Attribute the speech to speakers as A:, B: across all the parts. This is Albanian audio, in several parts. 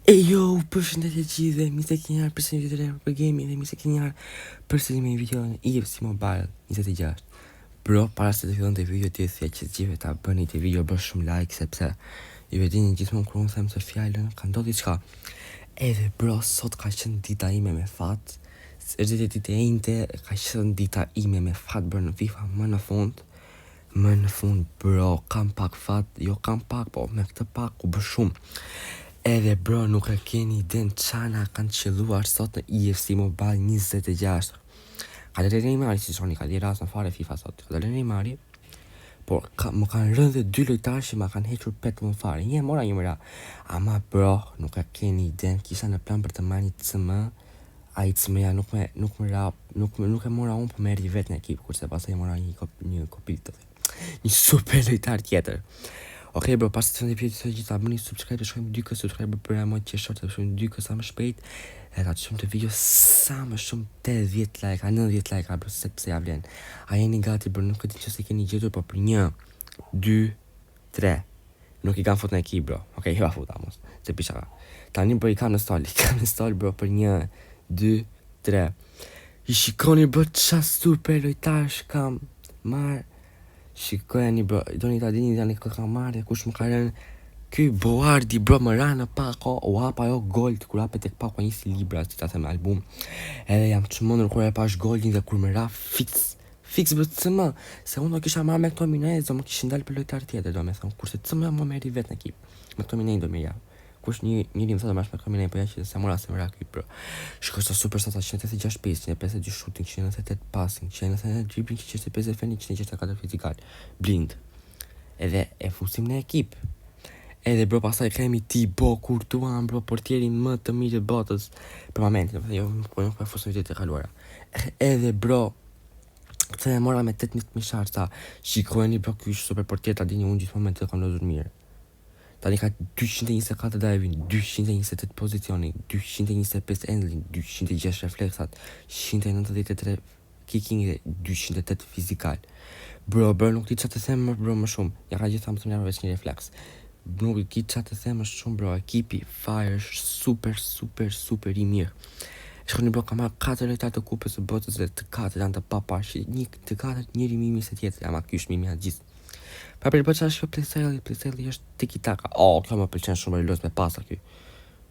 A: Jo, përshëndetje gjithë dhe mi se keni ardhur për një video të re për gaming dhe mi se keni ardhur për me video në EFC Mobile 26. Bro, para se të fillon të video të thja që gjithë ta bëni të video bërë shumë like sepse ju e dini gjithmonë kur unë them se fjalën ka ndodhur diçka. Edhe bro, sot ka qenë dita ime me fat. Është ditë e njëjtë, ka qenë dita ime me fat bërë në FIFA më në fund bro, kam pak fat, jo kam pak, po me këtë pak u bë shumë. Edhe bro, nuk e keni idën çana kanë qelluar sot në EFC Mobile 26. Ka dhe Neymari, si shoni, ka dhe ras në fare FIFA sot. Ka dhe Neymari, por më kanë rënë dhe 2 lojtarë që më kanë hequr petë më fare. Një mora, një mëra. Ama bro, nuk e keni idën, kisha në plan për të marrë një CM. Ai CM-ja nuk e mora unë, po merri vetë në ekip, kurse pastaj mora një kopi të një super lojtar tjetër. Okej bro, pas të të pjetë të gjitha, bëni subscribe të shkojmë 2k subscribe për e mojë që shortë të shkojmë 2k sa më shpejt. E ta të shumë të video sa më shumë 80 like, 90 like, bro, sepse ja vlen. A jeni gati bro, nuk e di që se keni gjetur, po për 1, 2, 3. Nuk i kam fut në ekip bro, okej, heva fut amos, se pisha. Tani bro, i kam në stall bro, për 1, 2, 3. I shikoni bro, qa super lojtarësh kam marrë. Shikojani bro, do një ta dini dhe një këtë ka marrë, kush më ka rënë. Ky Boardi bro më ranë pako, u hapa jo gold, kur hapet tek pako njësi libra, si ta them album. Edhe jam çmendur kur e pash goldin dhe kur më ra fix bro CM, se unë do kisha marrë me këto Minez, do më kishin dalë për lojtar tjetër, do me thonë, kurse CM më merri vetë në ekip. Me këto Minez do më ja. Kush njëri më thotë marrësh me këto Minez, po ja që se mora se më ra ky bro. Shikoj sa super sot 186 pace, 152 shooting, 198 passing, 198 dribbling, 150 defending, 104 fizikal, blind. Edhe e fusim në ekip. Edhe bro, pastaj kemi Thibaut Courtois bro, portierin më të mirë të botës për momentin, jo nuk po fusim vitet e kaluara. Edhe bro, këtë e mora me 18.000 sharta. Shikojeni bro, ky është super portier, ta dini unë gjithmonë me të kam lozur mirë. Tani ka 224 diving, 228 pozicioni, 225 handling, 206 refleksat, 193 kicking dhe 208 fizikal. Bro, nuk ti qa të them bro më shumë. Ja ka gjitha më të mjarë veç një refleks. Nuk ti qa të them më shumë bro. Ekipi fire është super i mirë. Shkoni bro, ka marrë 4 lojtarë të kupës së botës dhe të 4 janë të paparshi. Të 4 njëri mimi se tjetër, ama ky është mimi atë gjithë. Pa për që është Playselli është tiki-taka. Kjo më pëlqen shumë e los me pasa ky.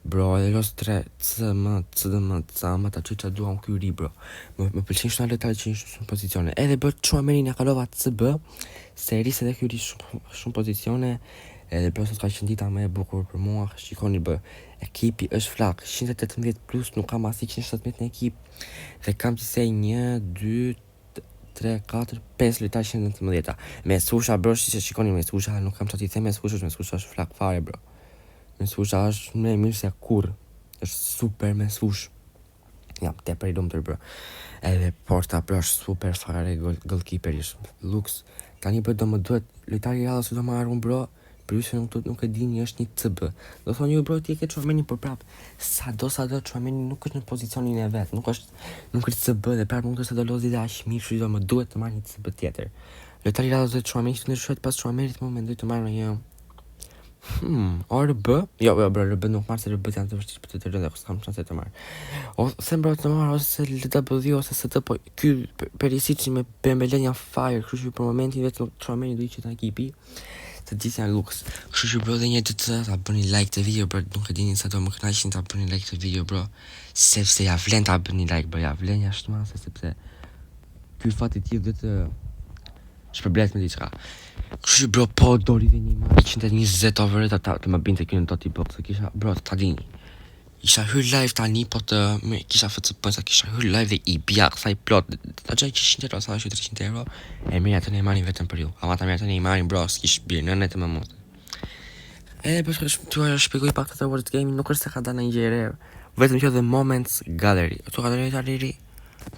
A: Bro, edhe los 3, CDM, CAM, ta që dua unë ky ri bro. Më pëlqen shumë lojtarë që shumë pozicione. Edhe bro, Chouameni ja kalova CB, se rrisë edhe ky ri shumë pozicione. Edhe bro, sot ka qenë dita më e bukur për mua. Shikoni bro, ekipi është flak, 118 plus, nuk kam asi 117 në ekip. Dhe kam që se 1, 2, 3, 4, 5 lojtarë 119. Me susha bro, që shikoni me susha, nuk kam që t'i them me susha është flak fare bro. Me susha është më mirë se kur. Është super me sush. Jam tepër i lumtur bro. Edhe porta bro është super fare, goalkeeper është lux. Tani bro do më duhet lojtari i radhës do më arun bro. Për ju se nuk e dini është një CB. Do thonë ju bro ti e ke Chouameni për prap. Sa do Chouameni nuk është në pozicionin e vet, nuk është CB dhe prap nuk është do lozi dhe aq mirë, kështu do më duhet të marr një CB tjetër. Lojtari i radhës të Chouameni të ndryshohet pas Chouamenit, më mendoj të marr një RB. Jo bro, RB nuk marr se RB janë të vështirë për të rëndë, s'kam shanse të marr. Ose bro të marr ose LW ose ST, po ky Perisic me Pembele janë fire, kështu që për momentin vetëm Chouameni do i qet në ekipi. Të gjithë janë luks. Kështu që bro dhe një të ta bëni like të video bro, nuk e dini sa do më kënaqni ta bëni like të video bro, sepse ja vlen ta bëni like bro, ja vlen jashtë mase, sepse ky fati ti do të shpërblet me diçka. Kështu që bro, po dori dhe një marrë 120 over të më binte këtu në Totti Box, kisha bro ta dini. Isha hyr live tani, po kisha FCP, sa kisha hyr live dhe i bja kësaj plot. Ta gjaj 100 euro, sa është 300 euro. E mirë atë Neymarin vetëm për ju. Ama ta mirë atë Neymarin bro, s'kish birë, në të më motë. Për t'ua shpjegoj pak të World Gaming, nuk është se ka dalë në një gjere. Vetëm që The Moments Gallery. Tu ka dalë një ri.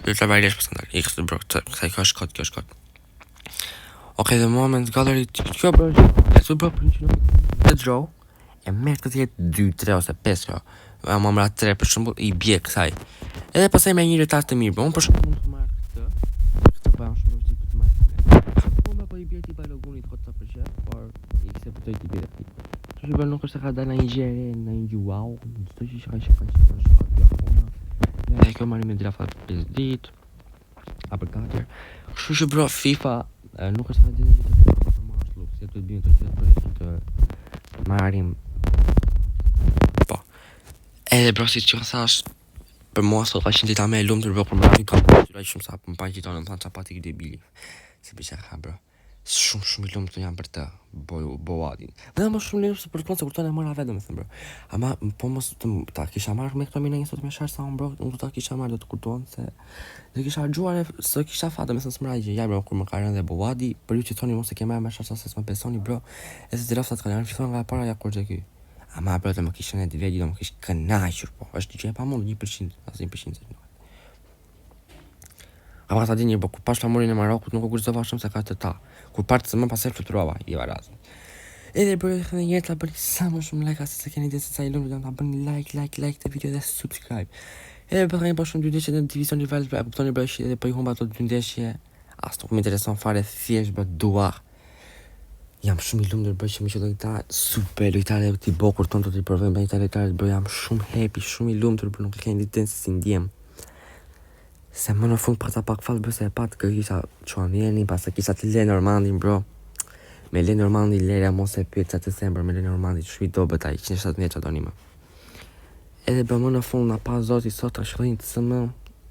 A: Dhe të bajlesh për skandal. X bro, kësaj kjo është kod. Okay, The Moments Gallery. Kjo bro, për një që draw. E merë këtë jetë 2, 3 ose 5 kjo. Më mëra 3 për shembull i bje kësaj. Edhe pastaj me një lojtar të mirë, unë për shembull mund të marr këtë pa shumë vështirë për të marrë. Unë po i bje ti Balogunit kot sa për shef, por i kishte për të i bje ti. Kështu që bërë nuk është se ka dalë në një gjere, në një gjuau, çdo që akoma. Ja, kjo marrim me drafa 5 ditë, apo 4. Kështu që bro, FIFA nuk është se ka dalë gjithë për mas, luk, se të bëjmë të gjithë projekte të marrim. Po. Edhe bro, si që thash, për mua sot ka qenë dita me e lumtur bro, për marrim ka përgjyra shumë sa më pa gjithë në më thanë qapatik debili. Si për që ka bro. Shumë i lumtur jam për të Bowadin. Dhe më shumë lumtur se për të se kur tonë e mora vetë domethënë bro. Ama po mos ta kisha marrë me këto mina një sot me sharë sa unë bro, unë do ta kisha marrë do të kupton se do kisha harxuar se kisha fat domethënë s'mraj gjë. Ja bro, kur më ka rënë dhe Bowadi, për ju që thoni mos e ke marrë me sharë sa s'më besoni bro. E se draftat kanë fituar nga para ja kur gjë ky. Ama bro të më kishin edhe vedi do më kish kënaqur po. Është gjë e pamundur 1%, as 1%. Ama ta dini, kur pash flamurin e Marokut nuk u guxova shumë se ka të ta. Kur partë se më pas e fluturova, i varazën. Edhe bërë dhe njerë ta bëni sa më shumë like, asë se keni dhe se sa i lumë, ta bëni like të video dhe subscribe. Edhe bërë një po shumë dy ndeshje në divizion rival, e kuptoni bërë edhe për i humba ato dy ndeshje, asë nuk më intereson fare, thjesht bërë dua. Jam shumë i lumë dhe bërë që më që lojtar, super lojtare të i bokur tonë të të i provojmë bërë një lojtare, bërë jam shumë happy, shumë i lumë të bërë nuk keni ditë se si ndjem. Se më në fund pak falë bërë se e patë kërë kisha Chouameni, pas e kisha të Le Normandin bro. Me Le Normandin lere mos e pyet të thembër me Le Normandin që shvit do bëtaj, 170 ato një më. Edhe bërë më në fund na pa zoti sot të shkëllin të sëmë,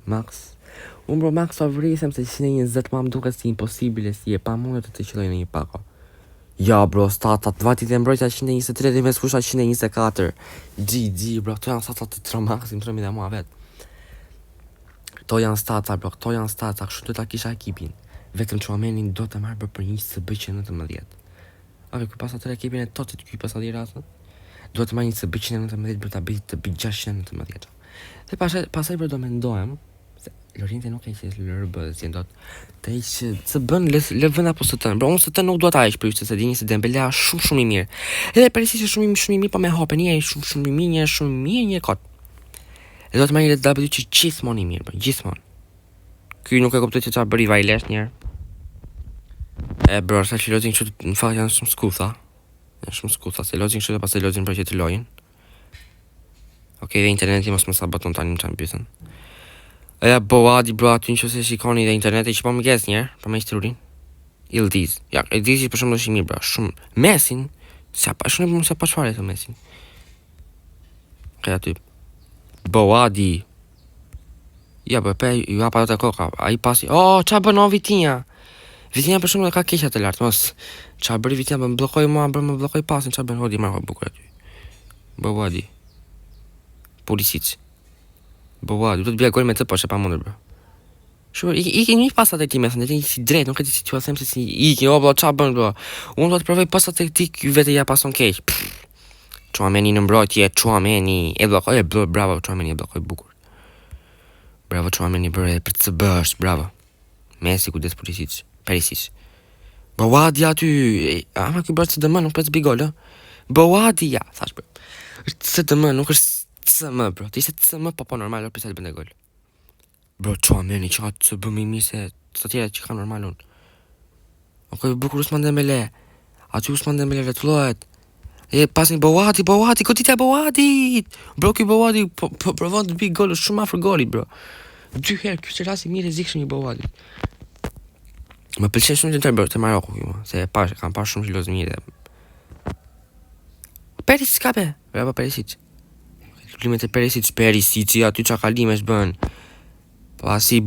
A: Max. Unë bro Max o vrisem se 120 ma më duke si imposibile si e pa mundet të qëlloj në një pako. Ja bro, statat, vatit e mbrojtja 123 dhe mes fusha 124. GG bro, to janë statat të Tromaxin, trëmi dhe mua vetë. Këto janë stata bro, këto janë stata, kështu do ta kisha ekipin. Vetëm Chouamenin do të marrë për një SB 119. Ave ku pas atë ekipin e Totit ky pas atij rasti. Do të marrë një SB 119 për ta bëj të bëj 619. Dhe pastaj bro do mendohem se Lorente nuk e qes LRB si ndot. Te që bën le vend apo së tën. Bro, unë së tën nuk dua ta heq për ju se dini se Dembele është shumë i mirë. Edhe Perisic është shumë i mirë, po me hapen një shumë i mirë, një kot. E do të marrë një W që gjithmonë i mirë, bro, gjithmonë. Ky nuk e kuptoj se çfarë bëri Vajles një herë. E bro, sa që lozin kështu në fakt janë shumë skutha. Janë shumë skutha, se lozin kështu dhe pastaj lozin për që të lojin. Okej, dhe interneti mos më saboton tani më çan pyetën. Ja Bowadi bro, aty nëse shikoni dhe interneti që po më gjes një herë, po më istrurin. Ildiz. Ja, Ildiz për shembull është i mirë bro, shumë. Mesin, sa pa shumë mos sa pa çfarë të Mesin. Okej, aty Bowadi. Ja, bë, ju hapa të koka, a i pasi, qa bën o Vitinha? Vitinha për shumë dhe ka keqa të lartë, mos, qa bëri Vitinha, më blokoj pasin, qa bën, hodi marrë bukur aty. Bowadi. Pulisic. Bowadi, du të bja gol me të po, që pa mundur, bro. Shumë, iki një pasat e ti mesën, dhe si drejt, nuk e ti si t'ju a them se si iki, bro, qa bën, bro. Unë do të provoj pasat e ti, ju vete ja pason keq. Chouameni në mbrojtje, Chouameni, e blokoj, bravo, Chouameni e blokoj bukur. Bravo Chouameni bërë për të bësh, bravo. Messi ku des Perisic. Bowadi aty, ama ky bërë CDM nuk pret bigol, Bowadi ja, thash bro. Është CDM, nuk është CM, bro. Ti ishte CM po normal, për sa të bënte gol. Bro Chouameni çka të bë më mirë se të tjerë që kanë normal unë. Okej, bukur Ousmane Dembele. Aty Ousmane Dembele vetullohet. E pasin Bowadi, koditja Bowadi. Bro, ky Bowadi provon të bëj gol shumë afër golit, bro. 2 herë, ky është rasti mirë rrezikshëm i Bowadi. Më pëlqen shumë të bërë të Maroku kjo, se kam parë shumë zhvillos mirë. Perisic ka be, bravo Perisic. Klimet e Perisic, aty qa kalimesh bën. Pasi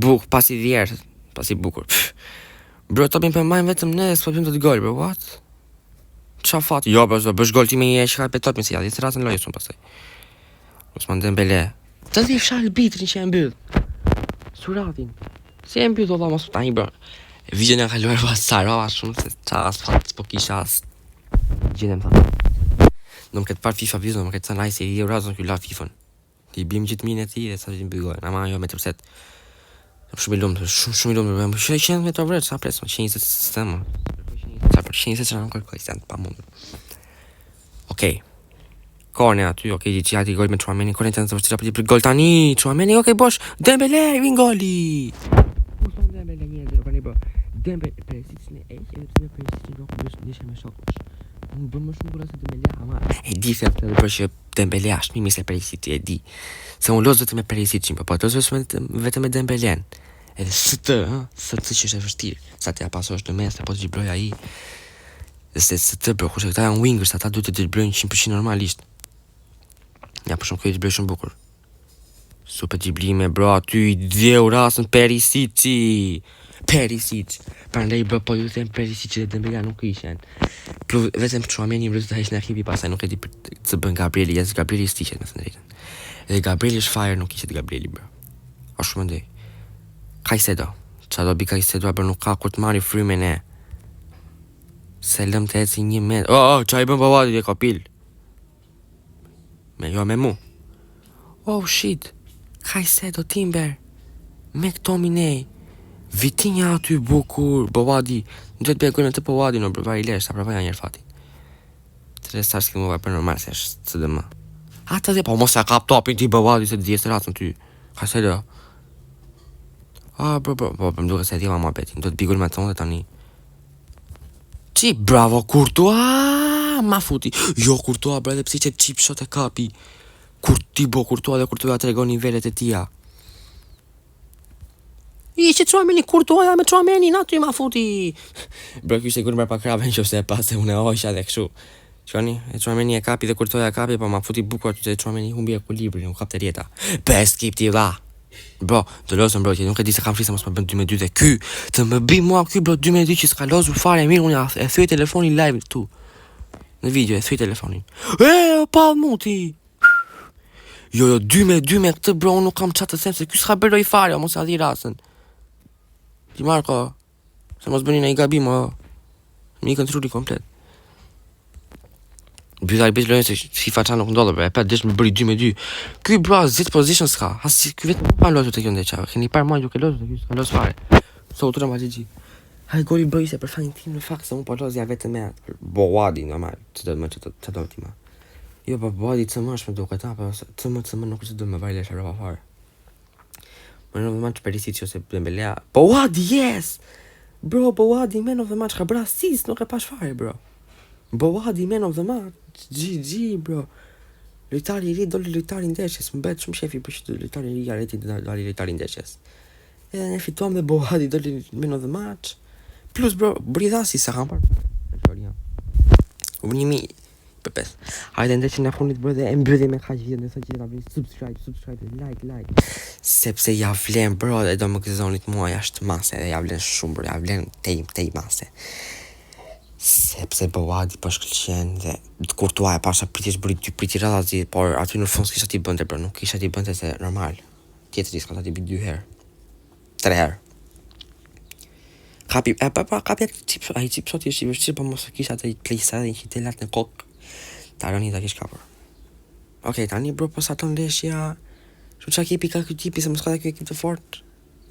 A: bukur. Bro, topin për majnë vetëm ne, s'po pim të gol, bro, what? Qa fati? Jo, bro, bësh gol ti me një shkaj për topin si jadit, se ratën lojës unë pasaj. Ousmane Dembele. Të dhe fshal bitrin që e mbyll. Suratin. Si e mbyll, Allah, mos tani, bro. Vision e kaluar pasarova shumë se qa as fat s'po kisha as gjenem tha. Do më këtë parë FIFA vizë, do më këtë sa najse i razon kjo la FIFA-n. Ti bim gjithë minë e ti dhe sa të ti mbygojnë. Ama jo me të përset. Shumë i lumë, shumë i lumë. Më shumë e qenë me të vretë, sa presë, 120 sistema. 120 që në kërkoj, se janë pa mundur. Okej. Korne aty, okej, që ati gol me Chouameni. Korne të në të vërstira për gol tani. Chouameni, okej, bosh. Dembele, vin goli. Dembele një 0 bro. Dembele Perisic në edhe pse Perisic nuk bësh ndeshje me shok. Unë bëm më shumë gura se Dembele, ama e di se atë për që Dembele është mimi se Perisic, e di. Se unë los vetëm me Perisicin, po los vetëm me Dembelen. Edhe ST që është e vështirë, sa t'ja pasosh në mes, apo të gjybroj ai. Se ST bro, kurse këta janë wingers, ata duhet të gjybrojnë 100% normalisht. Ja, për shumë kjo i gjybroj shumë bukur. Super gjibrime, bro, aty i dheu rasën Perisici. Prandaj bro, po ju them Perisic dhe Dembele nuk ishen. Plus vetëm Tchouameni më të heqë në ekipi, pastaj nuk e di të bën Gabrieli, jas Gabrieli stiqet me thënë drejtën. Edhe Gabrieli është fire, nuk ishet Gabrieli bro. A shumë ndej. Caicedo. Qa do bi Caicedo, bro, nuk ka kur të marri frymen e. Se lëm të eci 1 metër. Qa i bën Bavadi dhe ka pil. Me mu. Oh shit. Caicedo, Timber. McTominay. Vitinha aty bukur, Bavadi. Në duhet bëjë gënë të Bavadi në bërvari lesh, sa prava janë njerë fati. Të restar s'ki mu vaj për normal, se është së dëmë. Ata dhe, po mos e kap topin ti Bavadi, se të dhjesë ratën ty. Caicedo. Bro, më duke se t'jema ma beti, më duhet bigul me të tonë dhe tani. Qi, bravo, Courtois, ma futi. Jo, Courtois, bro, edhe pësi që chip shot e kapi. Courtois dhe Courtois të regon nivellet e tia. Që Tchouameni Courtois me Tchouameni naty ma futi. Bro, kjo ishte gurë mërë pa kraven që se pas se unë e ojsha dhe këshu. Qoni, e Tchouameni e kapi dhe Courtois e kapi, pa ma futi bukur aty që Tchouameni humbi ekuilibrin, u kap të rjeta. Best keep t'i dha. Bro, të losën bro, që nuk e di se kam frisa mos më bën 2-2 dhe ky, të më bi mua ky bro 2-2 që s'ka losur fare mirë, unë e thyej telefonin live tu. Në video e thyej telefonin. Pa muti. Jo, 2-2 me këtë bro, unë nuk kam qatë të them se ky s'ka bërë i fare, mos a di rasën. Ti Marko, se mos bëni në i gabim, më i kontrolli komplet. Bëjta i bëjt lojnë se FIFA qa nuk ndodhe, e pet desh me bëri 2-2. Ky bro, zit position s'ka, ky vetë më pa lotu të kjo ndeqa, keni par mojë duke lotu të kjo s'ka los fare. So u të rëma GG. Haj goli bro ishe për fajnë tim në fakt se unë po lozja vetë me Bovadi, normal, që do më që do ti ma. Jo, pa Bovadi të më është me duke ta, pa të më nuk që do me vajle shë rëva fare. Më në dhe match Perisic ose Dembele. Bovadi, yes! Bro, Bovadi, man of the match, ka bra assist, nuk e pash fare, bro. Bovadi, man of the match, GG, bro. Lojtari i ri, doli lojtari ndeshjes, më bet shumë shefi për që lojtari i ri arreti doli lojtari ndeshjes. Edhe ne fituam dhe Bovadi doli man of the match. Plus, bro, bridhasi sa kam parë. U një mi për 5. Hajde ndeshjen e fundit bro dhe e mbyllim me kaq video, nëse që ta bëni subscribe, like. Sepse ja vlen bro, dhe do më gëzonit mua jashtë mase, dhe ja vlen shumë bro, ja vlen tej mase. Sepse Bovadi po shkëlqen dhe të Courtois e pasha priti radhazi, por aty në fund s'kisha ti bënte bro, nuk kisha ti bënte se normal. Tjetëri s'ka ti bëj 2 herë. 3 herë. Kapi chip shot ishte i vështirë, po mos kisha të plejsa dhe ishte lart në kokë. Taroni ta kish kapur. Okej, tani bro, po sa ton ndeshja. Shumë qa ekipi ka këtë tipi, se mos ka dhe kjo ekip të fort.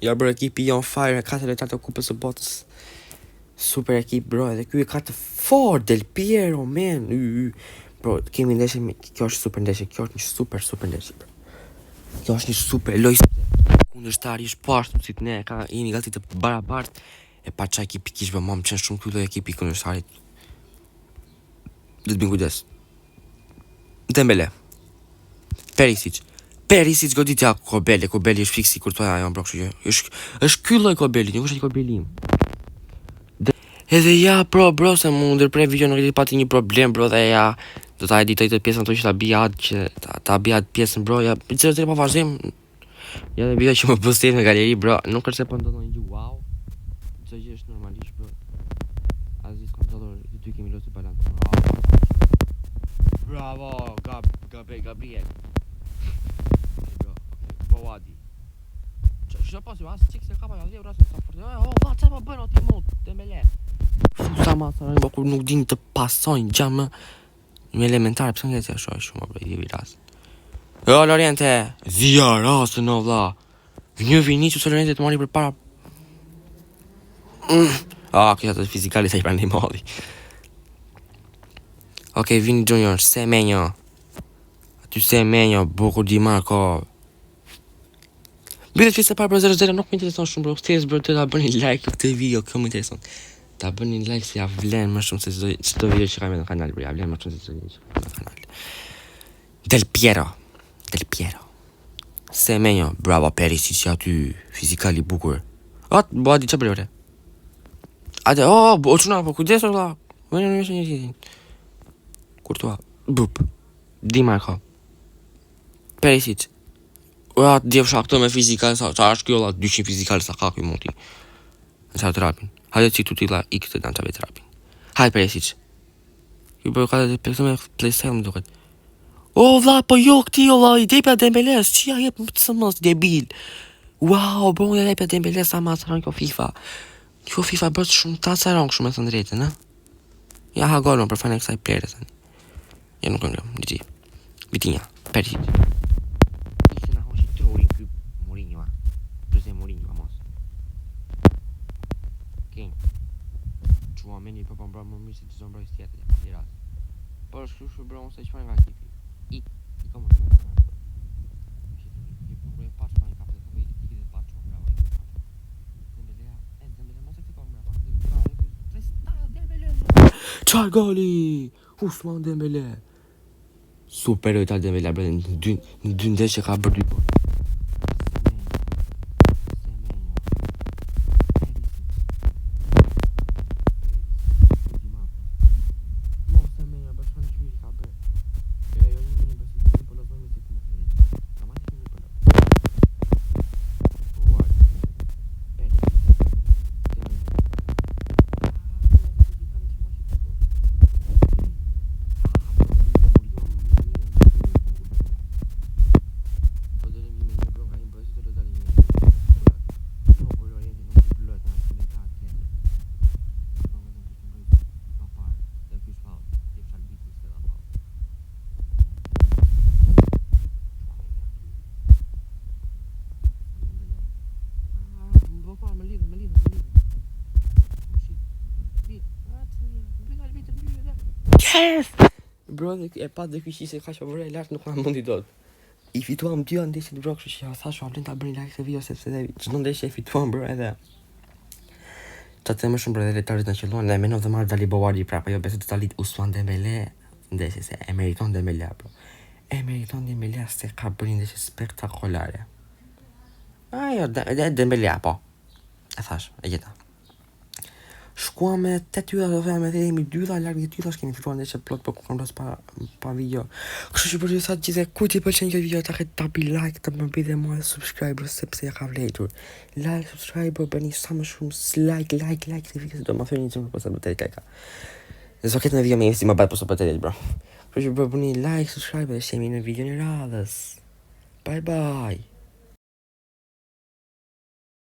A: Ja bro, ekipi on fire, 4 lojtar të kupës së botës. Super ekip bro, edhe kjo e ka të fort, Del Piero, man. Bro, kemi ndeshje, kjo është super ndeshje, kjo është një super ndeshje bro. Kjo është një super lojë. Kundërshtari është pashtu si të ne, ka jemi gati të barabartë. E pa qa ekipi kish bë, më qenë shumë kjo dhe ekipi kundërshtarit. Dhe të bin kujdes. Dembele. Perisic goditja Kobeli është fiksi Courtois ajo bro, kështu që është ky lloj Kobeli, nuk është ai Kobeli im. Edhe ja bro, se më ndërprej video nuk e pati një problem bro, dhe ja do ta editoj të pjesën ato që ta bija pjesën bro, ja çfarë pa vazhdim. Ja dhe video që më postet në galeri bro, nuk është se po ndodon një wow. Çdo gjë është normalisht bro. Aziz kontador, ty kemi lutur balans. Bravo, Gabriel. Bovadi. Çfarë pasi as çik se kapa ja rrasë sa fort. Va çfarë bën aty mot Dembele. Sa masa kur nuk din të pasojnë gjë më elementare, pse ngjesh ashtu shumë bro, i ras. Jo Loriente, via rasën o vlla. Një Vinicius Loriente të marri përpara. Kjo të fizikali sa i prandaj molli. Okej, Vini Junior, Semenyo. Aty Semenyo, bukur Di Marco. Bëhet që se para 0-0 nuk më intereson shumë bro. Thjesht bro të ta bëni like këtë video, kjo më intereson. ta bëni like se ja vlen më shumë se çdo video që kam në kanal, ja vlen më shumë se çdo video që kam në kanal. Del Piero. Semenyo, bravo Perisic që aty fizikali bukur. Bëha di çfarë bëre. Atë, o çuna, po kujdes valla. Vjen në një tjetrin. Kurtua, bup. Di Marko. Perisic. Djevsha këto me fizikal, sa është kjo la 200 fizikal sa ka kjo mundi. Në sa trapin. Hajde që tu tila x të danë të vetë trapin. Hajde Perisic. Ju bërë ka të me playstyle më duket. O vla, po jo këti o vla, i depja Dembeles, qia jep më të sëmës, debil. Wow, bro, i depja Dembeles sa ma sëran kjo FIFA. Kjo FIFA bërë shumë ta sëran këshu me thënë drejtë, në? Ja ha golën për fane kësaj plere, thënë. Ja nuk në lëmë, DJ. Vitinja, Perisic. Ishte në hoshi të urin kjo Mourinho, Jose Mourinho, mos. King. Qua meni për pëmbra më mirë se të zombroj së tjetër, ja, i rast. Por është këshu bro, se qëfar nga kipi. I kom është në kërë. I pëmbroj pash pa një kapë dhe i këtë pash më bravo, i këtë pash. Dembelea, Dembelea, mos e këtë pa më bravo. Qar goli! Usman Dembele. Super ojtar Dembele, bre, në dy ndeshje ka bërë 2 gol. Yes! Bro, e pa dhe kështi se ka që vërre e lartë nuk ma mundi dot. I fituam 2 ndeshjet bro, kështu që ja thash vlen ta bëni like të video sepse dhe çdo ndeshje e fituam bro edhe. Ta të më shumë bro edhe letarit në qëlluan dhe menov dhe marrë Dali Bowardi prapa, jo besë të talit Usman Dembele ndeshje se e meriton Dembele bro. E meriton Dembele se ka bërë ndeshje spektakolare. Jo, Dembele po. E thash, e gjeta. Shkuam me 8 yllat do thëmë edhe jemi 2 yllat larg 2 yllat kemi fituar ndeshje plot po kam pas pa video. Kështu që për ju sa gjithë kujt i pëlqen kjo video ta tapi like, të më bëni dhe mua subscribe sepse ja ka vlerëtur. Like, subscribe, bëni sa më shumë like të video do më thoni çfarë po sa bëtet kaka. Ne so ketë në video më si më bad po sa bëtet bro. Kështu që bëni like, subscribe dhe shemi në videon e radhës. Bye bye.